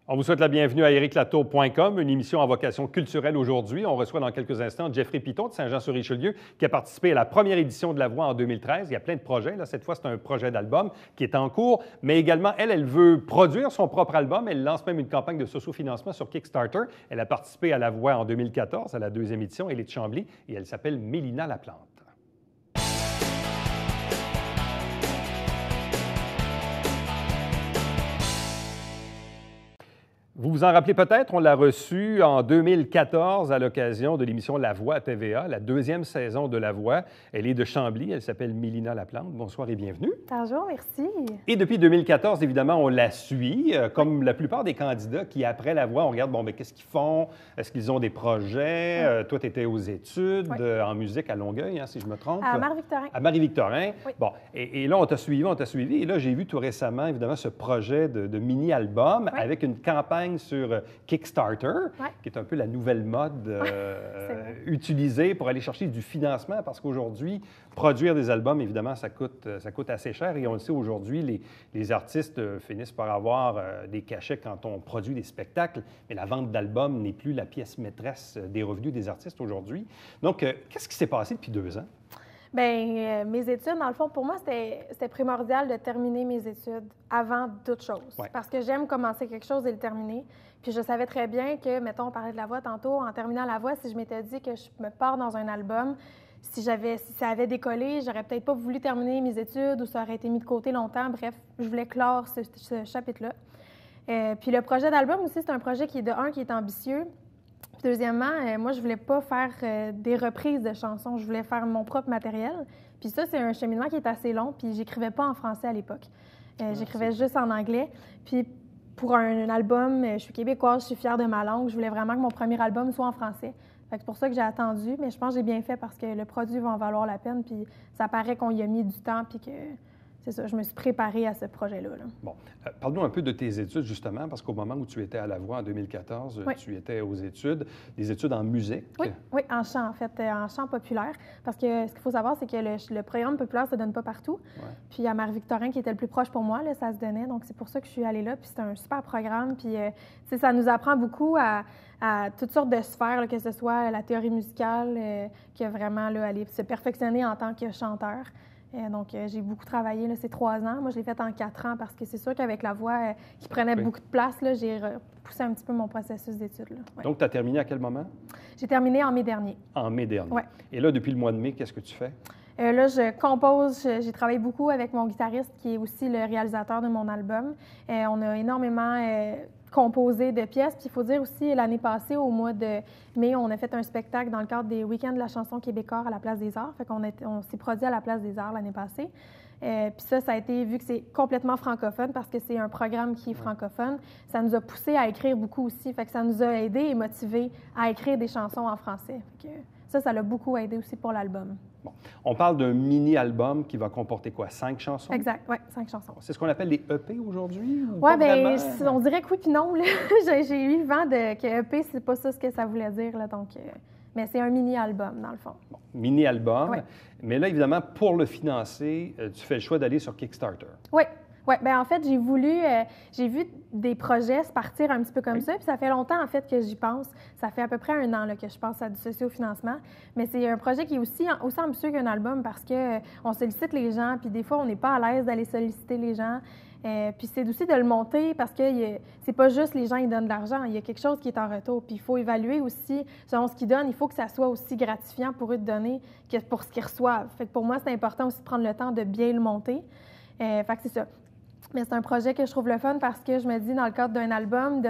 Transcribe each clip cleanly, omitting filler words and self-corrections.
On vous souhaite la bienvenue à ericlatour.com, une émission à vocation culturelle aujourd'hui. On reçoit dans quelques instants Jeffrey Piton de Saint-Jean-sur-Richelieu qui a participé à la première édition de La Voix en 2013. Il y a plein de projets. Là, cette fois, c'est un projet d'album qui est en cours, mais également, elle veut produire son propre album. Elle lance même une campagne de sociofinancement sur Kickstarter. Elle a participé à La Voix en 2014, à la deuxième édition. Elle est de Chambly et elle s'appelle Mélina Laplante. Vous vous en rappelez peut-être, on l'a reçue en 2014 à l'occasion de l'émission La Voix à TVA, la deuxième saison de La Voix. Elle est de Chambly, elle s'appelle Mélina Laplante. Bonsoir et bienvenue. Bonjour, merci. Et depuis 2014, évidemment, on la suit, comme la plupart des candidats qui, après La Voix, on regarde, bon, mais qu'est-ce qu'ils font? Est-ce qu'ils ont des projets? Toi, tu étais aux études en musique à Longueuil, hein, si je me trompe. À Marie-Victorin. À Marie-Victorin. Oui. Bon, et là, on t'a suivi. Et là, j'ai vu tout récemment, évidemment, ce projet de mini-album avec une campagne sur Kickstarter, qui est un peu la nouvelle mode utilisée pour aller chercher du financement, parce qu'aujourd'hui, produire des albums, évidemment, ça coûte assez cher. Et on le sait, aujourd'hui, les artistes finissent par avoir des cachets quand on produit des spectacles, mais la vente d'albums n'est plus la pièce maîtresse des revenus des artistes aujourd'hui. Donc, qu'est-ce qui s'est passé depuis 2 ans? Bien, mes études, dans le fond, pour moi, c'était primordial de terminer mes études avant toute chose. Parce que j'aime commencer quelque chose et le terminer. Puis je savais très bien que, mettons, on parlait de La Voix tantôt, en terminant La Voix, si je m'étais dit que je me pars dans un album, si ça avait décollé, j'aurais peut-être pas voulu terminer mes études ou ça aurait été mis de côté longtemps. Bref, je voulais clore ce chapitre-là. Puis le projet d'album aussi, c'est un projet qui est ambitieux. Puis deuxièmement, moi, je voulais pas faire des reprises de chansons. Je voulais faire mon propre matériel. Puis ça, c'est un cheminement qui est assez long. Puis j'écrivais pas en français à l'époque. J'écrivais juste en anglais. Puis pour un album, je suis québécoise, je suis fière de ma langue. Je voulais vraiment que mon premier album soit en français. Fait que c'est pour ça que j'ai attendu. Mais je pense que j'ai bien fait parce que le produit va en valoir la peine. Puis ça paraît qu'on y a mis du temps. Puis que c'est ça, je me suis préparée à ce projet-là. Bon, parle-nous un peu de tes études, justement, parce qu'au moment où tu étais à La Voix en 2014, tu étais aux études, des études en musique. Oui, en chant, en fait, en chant populaire. Parce que ce qu'il faut savoir, c'est que le programme populaire ne se donne pas partout. Puis à Marie-Victorin, qui était le plus proche pour moi, là, ça se donnait. Donc c'est pour ça que je suis allée là. Puis c'est un super programme. Puis ça nous apprend beaucoup à toutes sortes de sphères, là, que ce soit la théorie musicale, qui a vraiment là, aller se perfectionner en tant que chanteur. Donc, j'ai beaucoup travaillé, là, ces 3 ans. Moi, je l'ai fait en 4 ans parce que c'est sûr qu'avec La Voix qui prenait beaucoup de place, là, j'ai repoussé un petit peu mon processus d'études. Donc, tu as terminé à quel moment? J'ai terminé en mai dernier. En mai dernier. Oui. Et là, depuis le mois de mai, qu'est-ce que tu fais? Là, je compose. J'ai travaillé beaucoup avec mon guitariste qui est aussi le réalisateur de mon album. On a énormément composé de pièces. Puis il faut dire aussi, l'année passée, au mois de mai, on a fait un spectacle dans le cadre des Week-ends de la chanson québécoise à la Place des Arts. Fait on s'est produit à la Place des Arts l'année passée. Puis ça a été, vu que c'est complètement francophone, parce que c'est un programme qui est francophone, ça nous a poussé à écrire beaucoup aussi. Fait que ça nous a aidé et motivé à écrire des chansons en français. Fait que ça l'a beaucoup aidé aussi pour l'album. Bon. On parle d'un mini-album qui va comporter quoi? 5 chansons? Exact, oui, 5 chansons. C'est ce qu'on appelle les EP aujourd'hui? Oui, bien, on dirait que oui puis non. J'ai eu vent que EP, c'est pas ça ce que ça voulait dire. Là, donc, mais c'est un mini-album, dans le fond. Bon, mini-album. Oui. Mais là, évidemment, pour le financer, tu fais le choix d'aller sur Kickstarter. Oui. Oui, bien en fait, j'ai vu des projets se partir un petit peu comme ça, puis ça fait longtemps, en fait, que j'y pense. Ça fait à peu près 1 an là, que je pense à du socio-financement. Mais c'est un projet qui est aussi ambitieux qu'un album parce qu'on sollicite les gens, puis des fois, on n'est pas à l'aise d'aller solliciter les gens. Puis c'est aussi de le monter parce que c'est pas juste les gens qui donnent de l'argent, il y a quelque chose qui est en retour. Puis il faut évaluer aussi, selon ce qu'ils donnent, il faut que ça soit aussi gratifiant pour eux de donner que pour ce qu'ils reçoivent. Fait que pour moi, c'est important aussi de prendre le temps de bien le monter. Fait que c'est ça. Mais c'est un projet que je trouve le fun parce que je me dis, dans le cadre d'un album,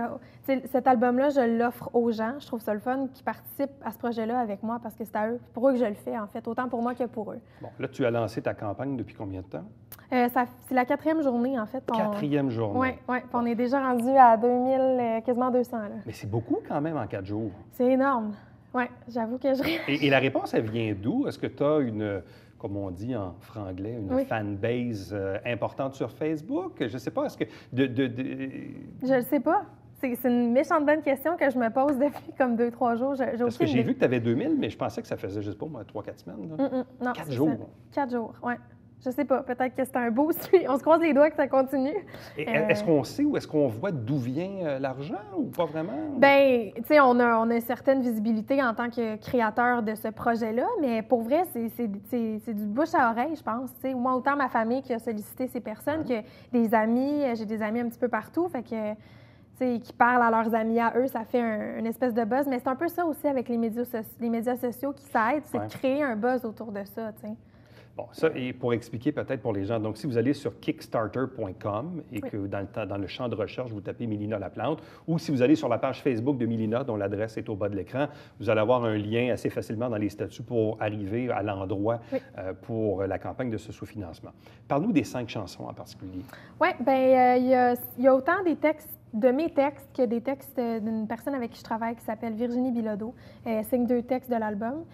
cet album-là, je l'offre aux gens. Je trouve ça le fun qu'ils participent à ce projet-là avec moi parce que c'est à eux, pour eux que je le fais, en fait, autant pour moi que pour eux. Bon, là, tu as lancé ta campagne depuis combien de temps? C'est la 4e journée, en fait. 4e journée. Oui. On est déjà rendu à 2000, quasiment 200. Là. Mais c'est beaucoup quand même en 4 jours. C'est énorme. Oui, j'avoue que Et la réponse, elle vient d'où? Est-ce que tu as une, comme on dit en franglais, une fanbase importante sur Facebook? Je ne sais pas, est-ce que... Je ne sais pas. C'est une méchante bonne question que je me pose depuis comme 2-3 jours. Parce que j'ai vu que tu avais 2000, mais je pensais que ça faisait juste pas, moi, 3-4 semaines. Non, 4 jours. 4 jours, oui. Je sais pas, peut-être que c'est un boost, puis on se croise les doigts que ça continue. Est-ce qu'on sait ou est-ce qu'on voit d'où vient l'argent ou pas vraiment? Bien, tu sais, on a une certaine visibilité en tant que créateur de ce projet-là, mais pour vrai, c'est du bouche à oreille, je pense. Tu sais, moi, autant ma famille qui a sollicité ces personnes que des amis, j'ai des amis un petit peu partout, fait que, tu sais, qui parlent à leurs amis à eux, ça fait une espèce de buzz, mais c'est un peu ça aussi avec les médias sociaux qui s'aident, c'est de créer un buzz autour de ça, tu sais. Bon, ça, et pour expliquer peut-être pour les gens, donc si vous allez sur kickstarter.com et que dans le champ de recherche, vous tapez Mélina Laplante, ou si vous allez sur la page Facebook de Mélina, dont l'adresse est au bas de l'écran, vous allez avoir un lien assez facilement dans les statuts pour arriver à l'endroit pour la campagne de ce sous-financement. Parle-nous des 5 chansons en particulier. Oui, bien, il y a autant des textes de mes textes que des textes d'une personne avec qui je travaille qui s'appelle Virginie Bilodeau. Elle signe 2 textes de l'album.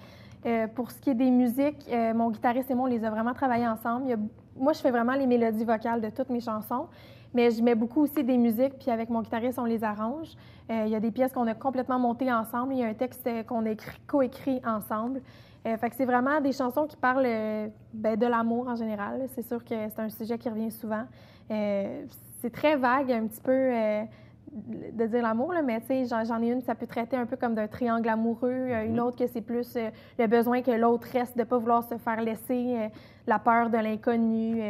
Pour ce qui est des musiques, mon guitariste et moi, on les a vraiment travaillés ensemble. Moi, je fais vraiment les mélodies vocales de toutes mes chansons, mais je mets beaucoup aussi des musiques, puis avec mon guitariste, on les arrange. Il y a des pièces qu'on a complètement montées ensemble. Il y a un texte qu'on a coécrit ensemble. Fait que c'est vraiment des chansons qui parlent de l'amour en général. C'est sûr que c'est un sujet qui revient souvent. C'est très vague, un petit peu... de dire l'amour, mais tu sais, j'en ai une, ça peut traiter un peu comme d'un triangle amoureux, une autre que c'est plus le besoin que l'autre reste, de ne pas vouloir se faire laisser, la peur de l'inconnu.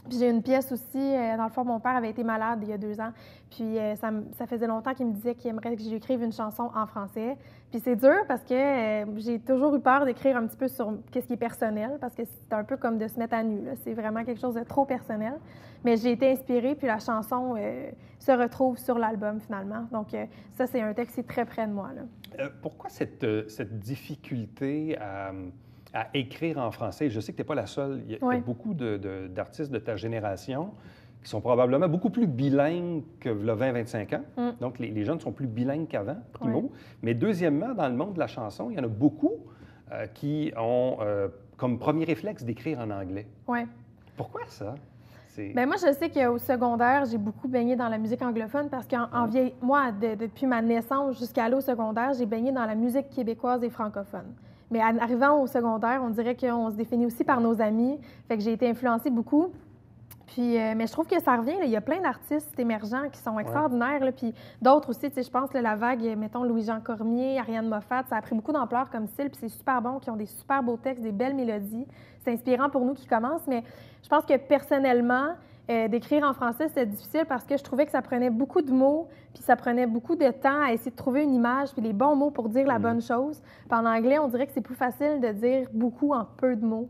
Puis j'ai une pièce aussi, dans le fond, mon père avait été malade il y a 2 ans, puis ça faisait longtemps qu'il me disait qu'il aimerait que j'écrive une chanson en français. Puis c'est dur parce que j'ai toujours eu peur d'écrire un petit peu sur ce qui est personnel, parce que c'est un peu comme de se mettre à nu, là. C'est vraiment quelque chose de trop personnel. Mais j'ai été inspirée, puis la chanson se retrouve sur l'album, finalement. Donc ça, c'est un texte qui est très près de moi, là. Pourquoi cette difficulté à écrire en français? Je sais que tu n'es pas la seule. Il y a beaucoup d'artistes de ta génération qui sont probablement beaucoup plus bilingues que le 20-25 ans. Donc, les jeunes sont plus bilingues qu'avant, primo. Mais deuxièmement, dans le monde de la chanson, il y en a beaucoup qui ont comme premier réflexe d'écrire en anglais. Oui. Pourquoi ça? Bien, moi, je sais qu'au secondaire, j'ai beaucoup baigné dans la musique anglophone parce que moi, depuis ma naissance jusqu'à aller au secondaire, j'ai baigné dans la musique québécoise et francophone. Mais en arrivant au secondaire, on dirait qu'on se définit aussi par nos amis. Fait que j'ai été influencée beaucoup. Puis, mais je trouve que ça revient. Là. Il y a plein d'artistes émergents qui sont extraordinaires. Là. Puis d'autres aussi, tu sais, je pense, là, la vague, mettons, Louis-Jean Cormier, Ariane Moffat, ça a pris beaucoup d'ampleur comme style. Puis c'est super bon, qui ont des super beaux textes, des belles mélodies. C'est inspirant pour nous qui commencent. Mais je pense que personnellement, d'écrire en français, c'était difficile parce que je trouvais que ça prenait beaucoup de mots, puis ça prenait beaucoup de temps à essayer de trouver une image, puis les bons mots pour dire la bonne chose. Puis en anglais, on dirait que c'est plus facile de dire beaucoup en peu de mots.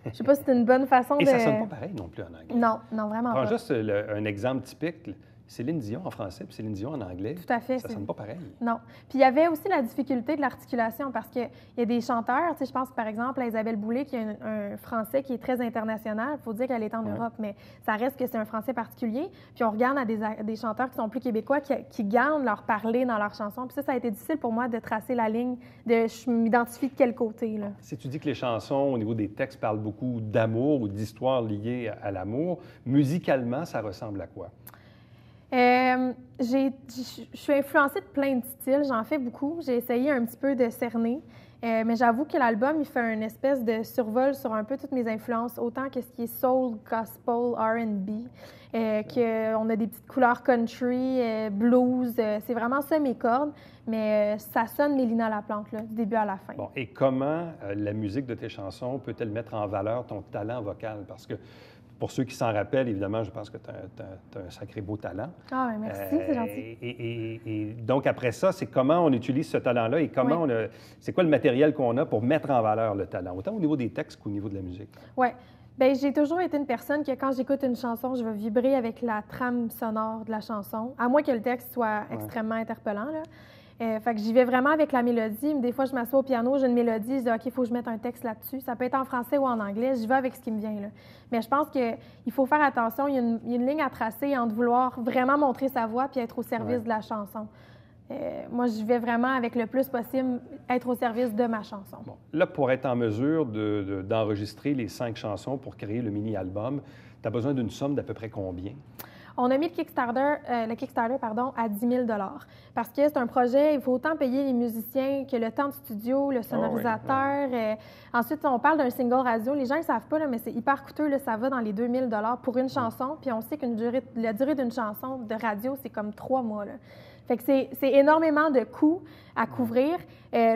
Je sais pas si c'est une bonne façon de... Et ça sonne pas pareil non plus en anglais. Non, non, vraiment pas. Prends juste un exemple typique. Céline Dion en français puis Céline Dion en anglais. Tout à fait. Ça sonne pas pareil. Non. Puis il y avait aussi la difficulté de l'articulation parce qu'il y a des chanteurs, tu sais, je pense par exemple à Isabelle Boulay qui a un français qui est très international. Il faut dire qu'elle est en Europe, mais ça reste que c'est un français particulier. Puis on regarde à des chanteurs qui sont plus québécois qui gardent leur parler dans leurs chansons. Puis ça a été difficile pour moi de tracer la ligne de je m'identifie de quel côté, là. Si tu dis que les chansons, au niveau des textes, parlent beaucoup d'amour ou d'histoires liées à l'amour, musicalement, ça ressemble à quoi? Je suis influencée de plein de styles, j'en fais beaucoup. J'ai essayé un petit peu de cerner, mais j'avoue que l'album, il fait une espèce de survol sur un peu toutes mes influences, autant que ce qui est soul, gospel, R&B, qu'on a des petites couleurs country, blues. C'est vraiment ça mes cordes, mais ça sonne Mélina Laplante, là, du début à la fin. Bon, et comment la musique de tes chansons peut-elle mettre en valeur ton talent vocal? Parce que pour ceux qui s'en rappellent, évidemment, je pense que tu as un sacré beau talent. Ah, bien, merci, c'est gentil. Et donc, après ça, c'est comment on utilise ce talent-là et comment c'est quoi le matériel qu'on a pour mettre en valeur le talent, autant au niveau des textes qu'au niveau de la musique? Oui. Bien, j'ai toujours été une personne que quand j'écoute une chanson, je vais vibrer avec la trame sonore de la chanson, à moins que le texte soit extrêmement interpellant, là. Fait que j'y vais vraiment avec la mélodie. Des fois, je m'assois au piano, j'ai une mélodie, je dis « OK, il faut que je mette un texte là-dessus ». Ça peut être en français ou en anglais, j'y vais avec ce qui me vient, là. Mais je pense qu'il faut faire attention, il y a une ligne à tracer entre vouloir vraiment montrer sa voix puis être au service de la chanson. Moi, j'y vais vraiment avec le plus possible, être au service de ma chanson. Bon. Là, pour être en mesure d'enregistrer les 5 chansons pour créer le mini-album, tu as besoin d'une somme d'à peu près combien? On a mis le Kickstarter à 10 000 parce que c'est un projet, il faut autant payer les musiciens que le temps de studio, le sonorisateur. Ensuite, on parle d'un single radio. Les gens ne savent pas, là, mais c'est hyper coûteux. Là, ça va dans les 2 000 pour une chanson. Puis on sait que la durée d'une chanson de radio, c'est comme 3 mois. Là. Fait que c'est énormément de coûts à couvrir.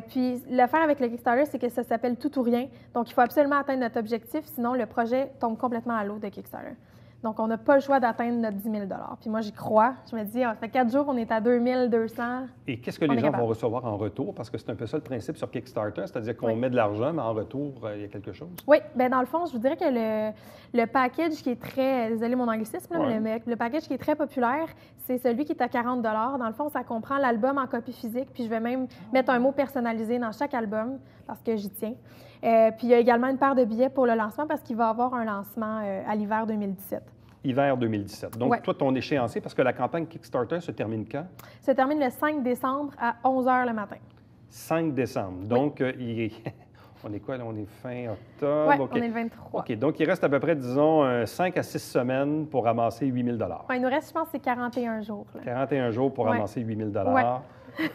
Puis l'affaire avec le Kickstarter, c'est que ça s'appelle tout ou rien. Donc, il faut absolument atteindre notre objectif, sinon le projet tombe complètement à l'eau de Kickstarter. Donc, on n'a pas le choix d'atteindre notre 10 000 Puis moi, j'y crois. Je me dis, ça fait 4 jours, on est à 2 200. Et qu'est-ce que les gens vont recevoir en retour? Parce que c'est un peu ça le principe sur Kickstarter, c'est-à-dire qu'on met de l'argent, mais en retour, il y a quelque chose. Oui, bien dans le fond, je vous dirais que le package qui est très, désolé mon anglicisme, mais le package qui est très populaire, c'est celui qui est à 40 Dans le fond, ça comprend l'album en copie physique, puis je vais même mettre un mot personnalisé dans chaque album, parce que j'y tiens. Puis il y a également une paire de billets pour le lancement, parce qu'il va y avoir un lancement à l'hiver 2017. Hiver 2017. Donc, toi, ton échéancier, parce que la campagne Kickstarter se termine quand? Se termine le 5 décembre à 11 h le matin. 5 décembre. Donc, on est quoi, là? On est fin octobre? Oui, on est le 23. OK. Donc, il reste à peu près, disons, 5 à 6 semaines pour ramasser 8 000 Il nous reste, je pense, c'est 41 jours. Là. 41 jours pour ramasser 8 000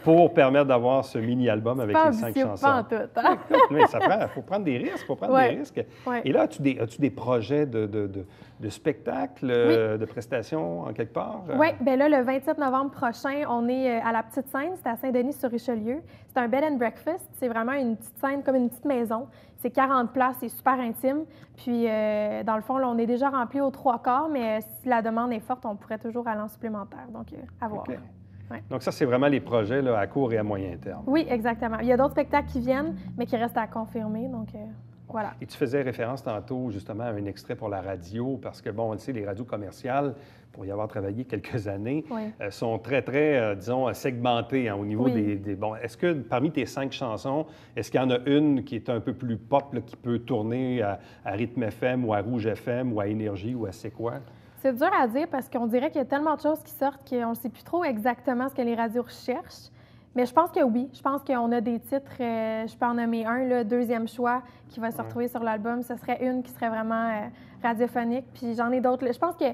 pour permettre d'avoir ce mini-album avec les 5 chansons. Pas en tout, hein? Mais il faut prendre des risques, Et là, as-tu des projets de spectacles, de prestations en quelque part? Oui, bien là, le 27 novembre prochain, on est à la Petite Scène, c'est à Saint-Denis-sur-Richelieu. C'est un bed and breakfast, c'est vraiment une petite scène comme une petite maison. C'est 40 places, c'est super intime. Puis, dans le fond, là, on est déjà rempli aux 3/4, mais si la demande est forte, on pourrait toujours aller en supplémentaire. Donc, à voir. Okay. Ouais. Donc, ça, c'est vraiment les projets là, à court et à moyen terme. Oui, exactement. Il y a d'autres spectacles qui viennent, mais qui restent à confirmer. Donc, voilà. Et tu faisais référence tantôt, justement, à un extrait pour la radio, parce que, bon, on le sait, les radios commerciales, pour y avoir travaillé quelques années, sont très, très, disons, segmentées hein, au niveau des... Bon, est-ce que parmi tes 5 chansons, est-ce qu'il y en a une qui est un peu plus pop, là, qui peut tourner à Rythme FM ou à Rouge FM ou à Énergie ou à C'est quoi? C'est dur à dire parce qu'on dirait qu'il y a tellement de choses qui sortent qu'on ne sait plus trop exactement ce que les radios recherchent. Mais je pense que oui. Je pense qu'on a des titres, je peux en nommer un, le deuxième choix qui va se retrouver sur l'album. Ce serait une qui serait vraiment radiophonique. Puis j'en ai d'autres. Je pense que...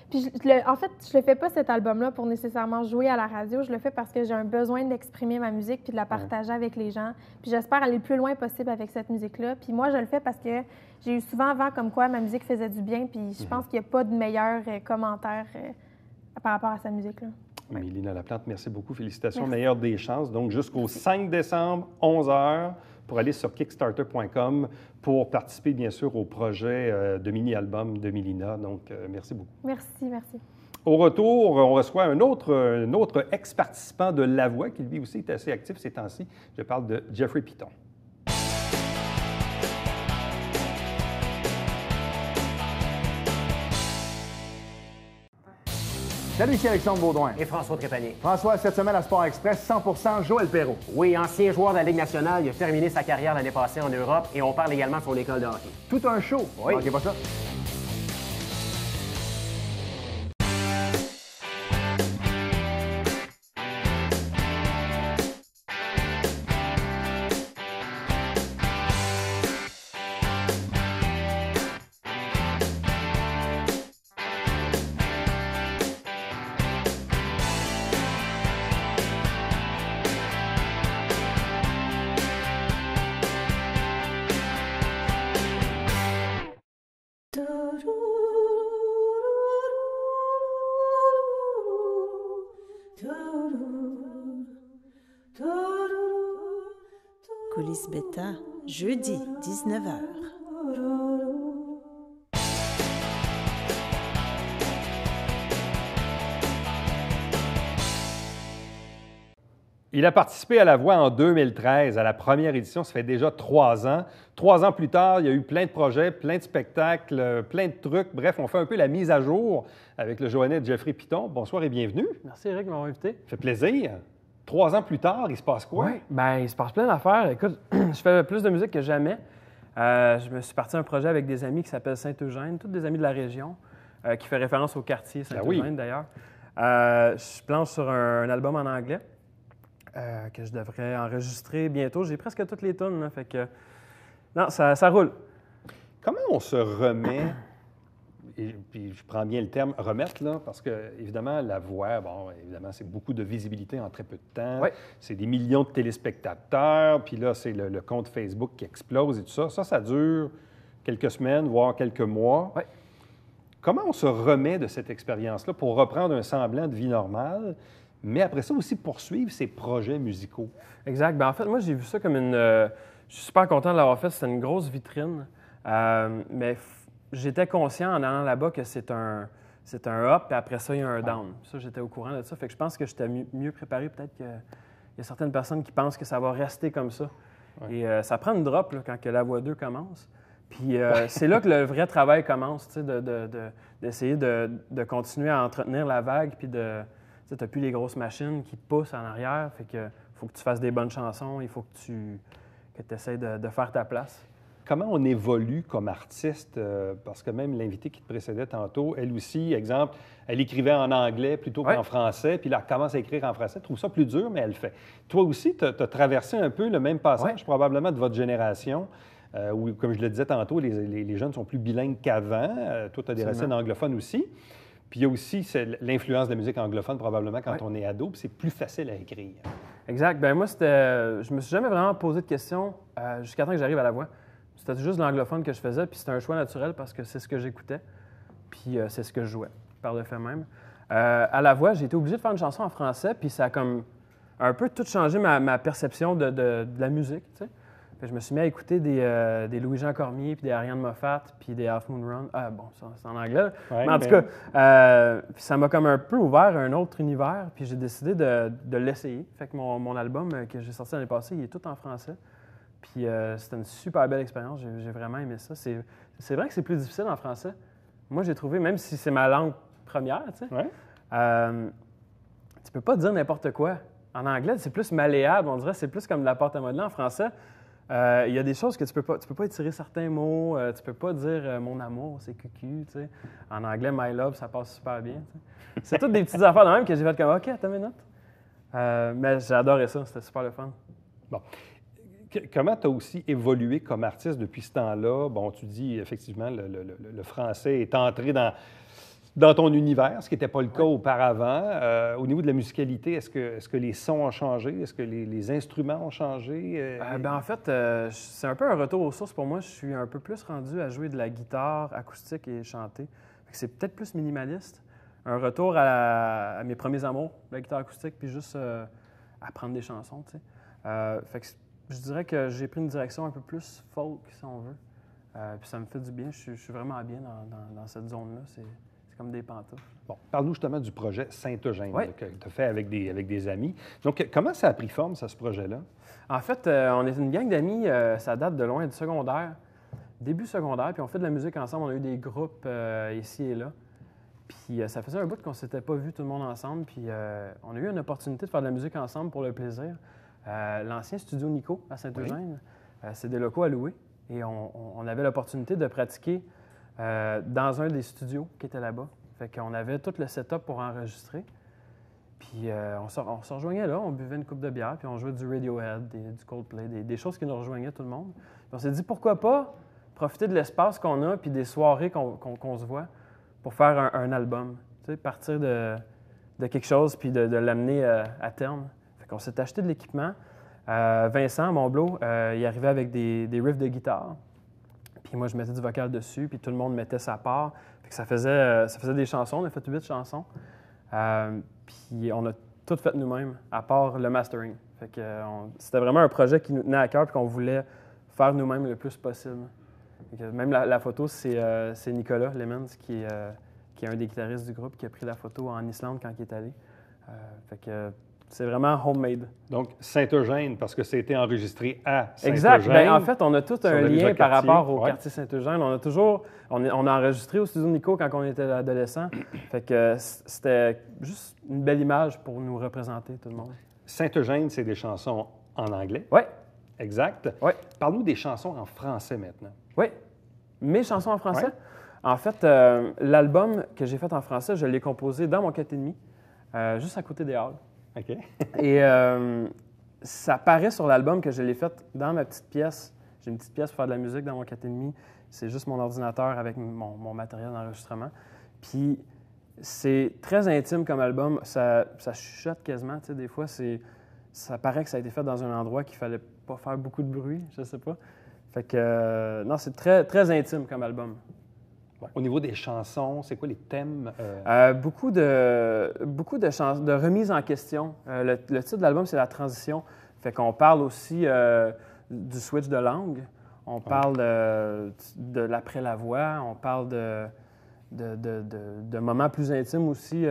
Puis en fait, je le fais pas cet album-là pour nécessairement jouer à la radio. Je le fais parce que j'ai un besoin d'exprimer ma musique puis de la partager avec les gens. Puis j'espère aller le plus loin possible avec cette musique-là. Puis moi, je le fais parce que j'ai eu souvent vent comme quoi ma musique faisait du bien. Puis je pense qu'il n'y a pas de meilleur commentaire par rapport à sa musique-là. Mélina Laplante, merci beaucoup. Félicitations. Meilleure des chances. Donc, jusqu'au 5 décembre, 11 h, pour aller sur kickstarter.com pour participer, bien sûr, au projet de mini-album de Mélina. Donc, merci beaucoup. Merci, merci. Au retour, on reçoit un autre ex-participant de La Voix qui, lui aussi, est assez actif ces temps-ci. Je parle de Jeffrey Piton. Salut, ici Alexandre Baudouin. Et François Trépanier. François, cette semaine à Sport Express, 100% Joël Perreault. Oui, ancien joueur de la Ligue nationale, il a terminé sa carrière l'année passée en Europe et on parle également de son école de hockey. Tout un show. Oui. Manquez pas ça. Coulisses Bêta, jeudi, 19h. Il a participé à La Voix en 2013, à la première édition. Ça fait déjà 3 ans. 3 ans plus tard, il y a eu plein de projets, plein de spectacles, plein de trucs. Bref, on fait un peu la mise à jour avec le Joannais Jeffrey Piton. Bonsoir et bienvenue. Merci, Eric, de m'avoir invité. Ça fait plaisir. 3 ans plus tard, il se passe quoi? Oui, bien, il se passe plein d'affaires. Écoute, je fais plus de musique que jamais. Je me suis parti à un projet avec des amis qui s'appelle Saint-Eugène, tous des amis de la région, qui fait référence au quartier Saint-Eugène, d'ailleurs. Je planche sur un album en anglais que je devrais enregistrer bientôt. J'ai presque toutes les tunes, là, fait que... Non, ça roule. Comment on se remet... puis je prends bien le terme remettre, là, parce que, évidemment, la voix, bon, évidemment, c'est beaucoup de visibilité en très peu de temps. Oui. C'est des millions de téléspectateurs, puis là, c'est le compte Facebook qui explose et tout ça. Ça dure quelques semaines, voire quelques mois. Oui. Comment on se remet de cette expérience-là pour reprendre un semblant de vie normale, mais après ça aussi poursuivre ses projets musicaux? Exact. Bien, en fait, moi, j'ai vu ça comme une... je suis super content de l'avoir fait. C'était une grosse vitrine. Mais j'étais conscient en allant là-bas que c'est un up, puis après ça, il y a un down. Ça, j'étais au courant de ça. Fait que je pense que j'étais mieux préparé. Peut-être qu'il y a certaines personnes qui pensent que ça va rester comme ça. Ouais. Et ça prend une drop là, quand que la voix 2 commence. Puis c'est là que le vrai travail commence, tu sais, d'essayer de continuer à entretenir la vague, puis tu n'as plus les grosses machines qui te poussent en arrière. Fait que faut que tu fasses des bonnes chansons, il faut que tu essaies de faire ta place. Comment on évolue comme artiste? Parce que même l'invitée qui te précédait tantôt, elle aussi, exemple, elle écrivait en anglais plutôt qu'en français, puis là, elle commence à écrire en français, elle trouve ça plus dur, mais elle le fait. Toi aussi, tu as traversé un peu le même passage, probablement de votre génération, où, comme je le disais tantôt, les jeunes sont plus bilingues qu'avant. Toi, tu as des racines anglophones aussi. Puis il y a aussi l'influence de la musique anglophone, probablement, quand on est ado, puis c'est plus facile à écrire. Exact. Bien, moi, je me suis jamais vraiment posé de questions jusqu'à temps que j'arrive à la voix. C'était juste de l'anglophone que je faisais, puis c'était un choix naturel parce que c'est ce que j'écoutais, puis c'est ce que je jouais, par le fait même. À la voix, j'ai été obligé de faire une chanson en français, puis ça a comme un peu tout changé ma perception de la musique, tu sais. Fait que je me suis mis à écouter des Louis-Jean Cormier, puis des Ariane Moffat, puis des Half Moon Run. Ah bon, ça, c'est en anglais. Ouais, mais en tout cas, ça m'a comme un peu ouvert un autre univers, puis j'ai décidé de l'essayer. Fait que mon album que j'ai sorti l'année passée, il est tout en français. Puis c'était une super belle expérience. J'ai vraiment aimé ça. C'est vrai que c'est plus difficile en français. Moi, j'ai trouvé, même si c'est ma langue première, tu sais, tu peux pas dire n'importe quoi. En anglais, c'est plus malléable. On dirait c'est plus comme de la pâte à modeler. En français, il y a des choses que tu peux pas étirer certains mots. Tu peux pas dire mon amour, c'est cucu, tu sais. En anglais, my love, ça passe super bien. Tu sais. C'est toutes des petites affaires de même que j'ai fait comme OK, attends une minute. Mais j'ai adoré ça. C'était super le fun. Bon. Comment tu as aussi évolué comme artiste depuis ce temps-là? Bon, tu dis effectivement le français est entré dans ton univers, ce qui n'était pas le cas auparavant. Au niveau de la musicalité, est-ce que les sons ont changé? Est-ce que les instruments ont changé? En fait, c'est un peu un retour aux sources pour moi. Je suis un peu plus rendu à jouer de la guitare acoustique et chanter. C'est peut-être plus minimaliste. Un retour à mes premiers amours, la guitare acoustique, puis juste apprendre des chansons, tu sais. Fait que je dirais que j'ai pris une direction un peu plus folk, si on veut. Puis ça me fait du bien. Je suis vraiment bien dans cette zone-là. C'est comme des pantoufles. Bon, parle-nous justement du projet Saint-Eugène que tu as fait avec des amis. Donc, comment ça a pris forme, ça, ce projet-là? En fait, on est une gang d'amis. Ça date de loin du secondaire, début secondaire. Puis on fait de la musique ensemble. On a eu des groupes ici et là. Puis ça faisait un bout qu'on ne s'était pas vu tout le monde ensemble. Puis on a eu une opportunité de faire de la musique ensemble pour le plaisir. L'ancien studio Nico à Saint-Eugène, c'est des locaux à louer. Et on avait l'opportunité de pratiquer dans un des studios qui était là-bas. Fait qu'on avait tout le setup pour enregistrer. Puis on se rejoignait là, on buvait une coupe de bière, puis on jouait du Radiohead, du Coldplay, des choses qui nous rejoignaient tout le monde. Puis on s'est dit, pourquoi pas profiter de l'espace qu'on a puis des soirées qu'on se voit pour faire un album. Tu sais, partir de quelque chose puis de l'amener à terme. On s'est acheté de l'équipement. Vincent Monblot, il arrivait avec des riffs de guitare. Puis moi, je mettais du vocal dessus, puis tout le monde mettait sa part. Fait que ça faisait des chansons. On a fait 8 chansons. Puis on a tout fait nous-mêmes, à part le mastering. Fait que c'était vraiment un projet qui nous tenait à cœur et qu'on voulait faire nous-mêmes le plus possible. Fait que même la photo, c'est Nicolas Lemons, qui est un des guitaristes du groupe, qui a pris la photo en Islande quand il est allé. Fait que c'est vraiment homemade. Donc, Saint-Eugène, parce que ça a été enregistré à Saint-Eugène. Exact. Bien, en fait, on a tout un lien par rapport au quartier Saint-Eugène. On a enregistré au studio Nico quand on était adolescent. Fait que c'était juste une belle image pour nous représenter, tout le monde. Saint-Eugène, c'est des chansons en anglais. Oui. Exact. Oui. Parle-nous des chansons en français maintenant. Oui. Mes chansons en français? Ouais. En fait, l'album que j'ai fait en français, je l'ai composé dans mon 4,5, juste à côté des Halles. OK. Et ça paraît sur l'album que je l'ai fait dans ma petite pièce. J'ai une petite pièce pour faire de la musique dans mon 4,5. C'est juste mon ordinateur avec mon matériel d'enregistrement. Puis c'est très intime comme album. Ça chuchote quasiment. Tu sais, des fois, ça paraît que ça a été fait dans un endroit qu'il fallait pas faire beaucoup de bruit. Je sais pas. Fait que, non, c'est très, très intime comme album. Ouais. Au niveau des chansons, c'est quoi les thèmes? Beaucoup de remises en question. Le titre de l'album, c'est La Transition. Fait qu'on parle aussi du switch de langue. On parle de l'après la voix. On parle de moments plus intimes aussi,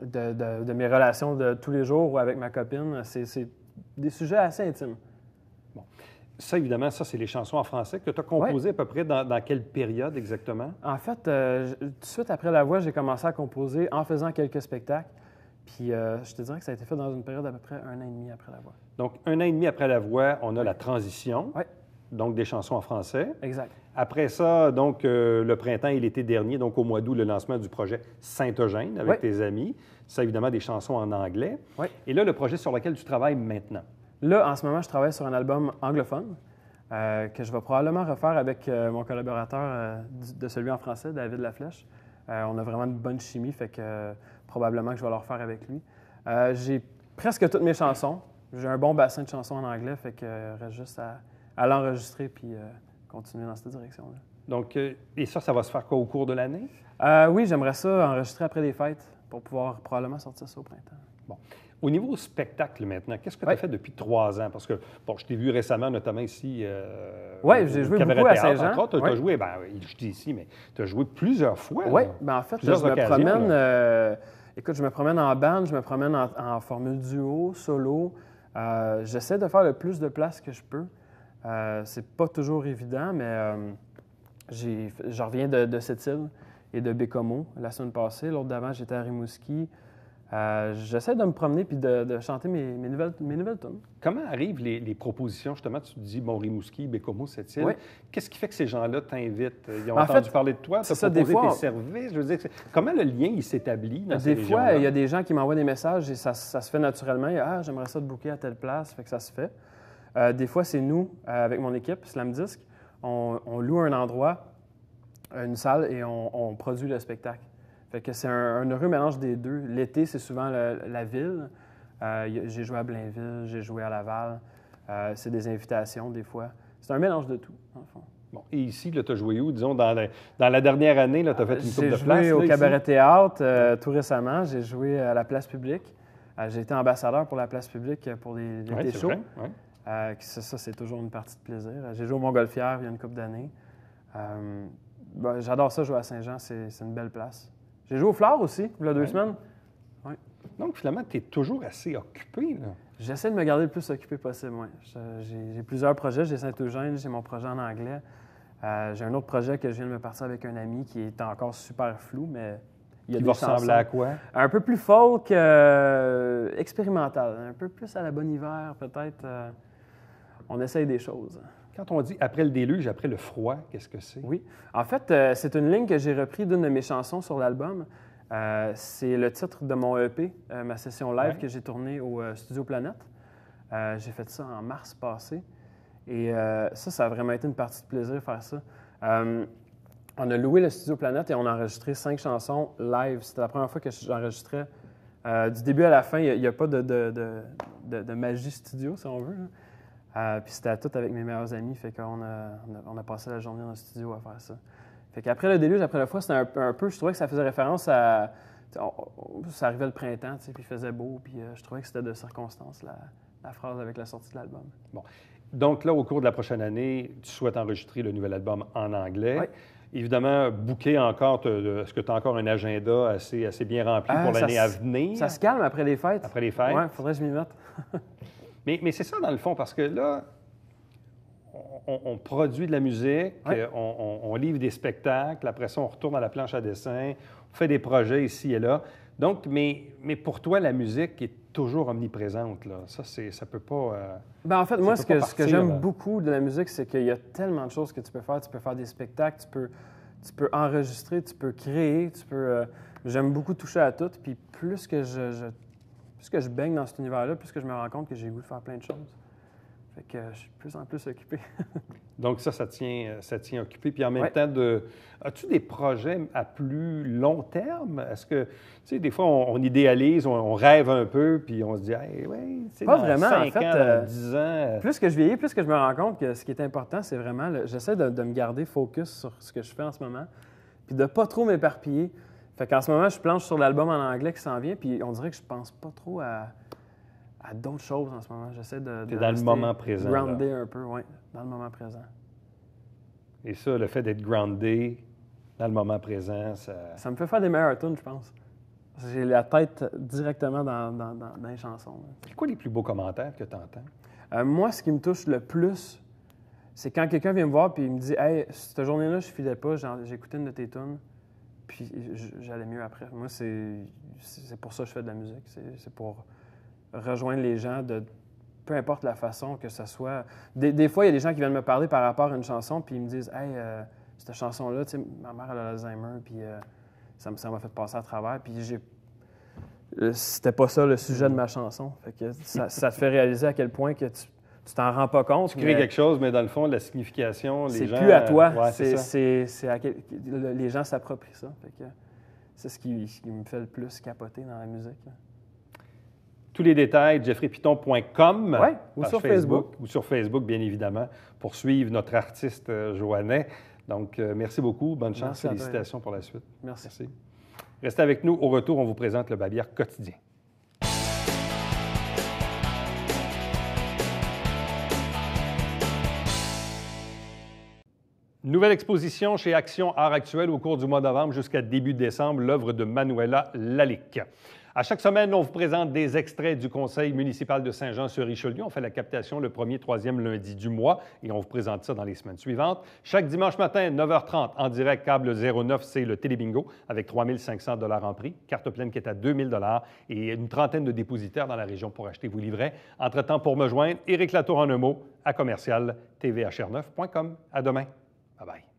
de mes relations de tous les jours ou avec ma copine. C'est des sujets assez intimes. Bon. Ça, évidemment, ça, c'est les chansons en français que tu as composées à peu près dans quelle période exactement? En fait, tout de suite après La Voix, j'ai commencé à composer en faisant quelques spectacles. Puis je te dirais que ça a été fait dans une période à peu près 1 an et demi après La Voix. Donc, 1 an et demi après La Voix, on a La Transition. Oui. Donc, des chansons en français. Exact. Après ça, donc, le printemps et l'été dernier, donc au mois d'août, le lancement du projet Saint-Eugène avec tes amis. Ça, évidemment, des chansons en anglais. Oui. Et là, le projet sur lequel tu travailles maintenant? Là, en ce moment, je travaille sur un album anglophone que je vais probablement refaire avec mon collaborateur de celui en français, David Laflèche. On a vraiment une bonne chimie, fait que probablement que je vais le refaire avec lui. J'ai presque toutes mes chansons. J'ai un bon bassin de chansons en anglais, fait que reste juste à l'enregistrer puis continuer dans cette direction-là. Donc, et ça va se faire quoi au cours de l'année? Oui, j'aimerais ça enregistrer après les fêtes pour pouvoir probablement sortir ça au printemps. Bon. Au niveau spectacle maintenant, qu'est-ce que tu as fait depuis 3 ans? Parce que, bon, je t'ai vu récemment, notamment ici. Oui, j'ai joué beaucoup à Saint-Jean. Tu as joué, je dis ici, mais tu as joué plusieurs fois. Oui, bien en fait, je me promène. Écoute, je me promène en bande, je me promène en formule duo, solo. J'essaie de faire le plus de place que je peux. C'est pas toujours évident, mais je reviens de Sept-Îles et de Bécomo la semaine passée. L'autre d'avant, j'étais à Rimouski. J'essaie de me promener puis de chanter mes nouvelles tunes. Comment arrivent les propositions, justement? Tu te dis, bon, Rimouski, Bécomo, Sept-Îles. Oui. Qu'est-ce qui fait que ces gens-là t'invitent? Ils ont entendu parler de toi? Tu as proposé tes services? Je veux dire, comment le lien il s'établit dans ces régions-là? Des fois, il y a des gens qui m'envoient des messages et ça se fait naturellement. J'aimerais ça te booker à telle place, fait que ça se fait. Des fois, c'est nous, avec mon équipe, Slam Disc, on loue un endroit, une salle, et on produit le spectacle. Fait que c'est un heureux mélange des deux. L'été, c'est souvent la ville. J'ai joué à Blainville, j'ai joué à Laval. C'est des invitations, des fois. C'est un mélange de tout, en fond. Bon, et ici, tu as joué où? Disons, dans la dernière année, tu as fait une couple de places. J'ai joué au Cabaret Théâtre tout récemment. J'ai joué à la Place Publique. J'ai été ambassadeur pour la Place Publique pour des shows. Ça, c'est toujours une partie de plaisir. J'ai joué au Montgolfière il y a une couple d'années. J'adore ça, jouer à Saint-Jean. C'est une belle place. J'ai joué au Flore aussi, il y a 2 semaines. Ouais. Donc, finalement, tu es toujours assez occupé, là. J'essaie de me garder le plus occupé possible, oui. J'ai plusieurs projets. J'ai Saint-Eugène, j'ai mon projet en anglais. J'ai un autre projet que je viens de me partir avec un ami qui est encore super flou, mais il y a des chansons. Ressembler à quoi? Un peu plus folk, expérimental. Un peu plus à la Bon Hiver, peut-être. On essaye des choses. Quand on dit « après le déluge, après le froid », qu'est-ce que c'est? Oui. En fait, c'est une ligne que j'ai reprise d'une de mes chansons sur l'album. C'est le titre de mon EP, ma session live que j'ai tournée au Studio Planète. J'ai fait ça en mars passé. Et ça a vraiment été une partie de plaisir de faire ça. On a loué le Studio Planète et on a enregistré 5 chansons live. C'était la première fois que j'enregistrais. Du début à la fin, il n'y a pas de magie studio, si on veut. Puis c'était tout avec mes meilleurs amis, fait qu'on a passé la journée dans le studio à faire ça. Fait qu'après le déluge, après le froid, c'était un peu, je trouvais que ça faisait référence à... Ça arrivait le printemps, puis il faisait beau, puis je trouvais que c'était de circonstance, la phrase avec la sortie de l'album. Bon. Donc là, au cours de la prochaine année, tu souhaites enregistrer le nouvel album en anglais. Oui. Évidemment, booker encore, est-ce que tu as encore un agenda assez bien rempli pour l'année à venir? Ça se calme après les fêtes. Après les fêtes? Oui, il faudrait que je m'y mette. Mais c'est ça, dans le fond, parce que là, on produit de la musique, on livre des spectacles, après ça, on retourne à la planche à dessin, on fait des projets ici et là. Donc, mais pour toi, la musique est toujours omniprésente, là. Ça peut pas... En fait, moi, ce que j'aime beaucoup de la musique, c'est qu'il y a tellement de choses que tu peux faire. Tu peux faire des spectacles, tu peux enregistrer, tu peux créer, j'aime beaucoup toucher à tout, puis plus que je baigne dans cet univers-là, plus que je me rends compte que j'ai le goût de faire plein de choses. Fait que je suis de plus en plus occupé. Donc ça tient occupé. Puis en même temps, as-tu des projets à plus long terme? Est-ce que, tu sais, des fois, on idéalise, on rêve un peu, puis on se dit, hey, oui, c'est dans vraiment, 5 ans, dans 10 ans. Plus que je vieillis, plus que je me rends compte que ce qui est important, c'est vraiment, j'essaie de me garder focus sur ce que je fais en ce moment, puis de ne pas trop m'éparpiller. Fait qu'en ce moment, je planche sur l'album en anglais qui s'en vient, puis on dirait que je pense pas trop à d'autres choses en ce moment. J'essaie de T'es dans le moment présent. Groundé un peu, oui, dans le moment présent. Et ça, le fait d'être groundé dans le moment présent, ça me fait faire des meilleurs tunes, je pense. J'ai la tête directement dans les chansons. C'est quoi les plus beaux commentaires que tu entends? Moi, ce qui me touche le plus, c'est quand quelqu'un vient me voir et il me dit « Hey, cette journée-là, je ne filais pas, j'ai écouté une de tes tunes, puis j'allais mieux après. » Moi, c'est pour ça que je fais de la musique. C'est pour rejoindre les gens de peu importe la façon que ce soit. Des fois, il y a des gens qui viennent me parler par rapport à une chanson, puis ils me disent « Hey, cette chanson-là, tu sais, ma mère elle a l'Alzheimer, puis ça m'a fait passer à travers. » Puis c'était pas ça le sujet de ma chanson. Fait que ça te fait réaliser à quel point que tu t'en rends pas compte. Tu crées quelque chose, mais dans le fond, la signification, les gens... C'est plus à toi. Ouais, les gens s'approprient ça. Fait que c'est ce qui me fait le plus capoter dans la musique. Là. Tous les détails, jeffreypiton.com, ou sur Facebook. Ou sur Facebook, bien évidemment, pour suivre notre artiste joannais. Donc, merci beaucoup. Bonne chance. Félicitations pour la suite. Merci. Restez avec nous. Au retour, on vous présente le Babière quotidien. Nouvelle exposition chez Action Art Actuel au cours du mois de novembre jusqu'à début décembre, l'œuvre de Manuela Lalique. À chaque semaine, on vous présente des extraits du Conseil municipal de Saint-Jean-sur-Richelieu. On fait la captation le 1er, 3e lundi du mois et on vous présente ça dans les semaines suivantes. Chaque dimanche matin, 9h30, en direct, câble 09, c'est le Télébingo avec 3 500 $ en prix. Carte pleine qui est à 2 000 $ et une trentaine de dépositaires dans la région pour acheter vos livrets. Entre-temps, pour me joindre, Éric Latour en un mot à commercial tvhr9.com. À demain. Bye-bye.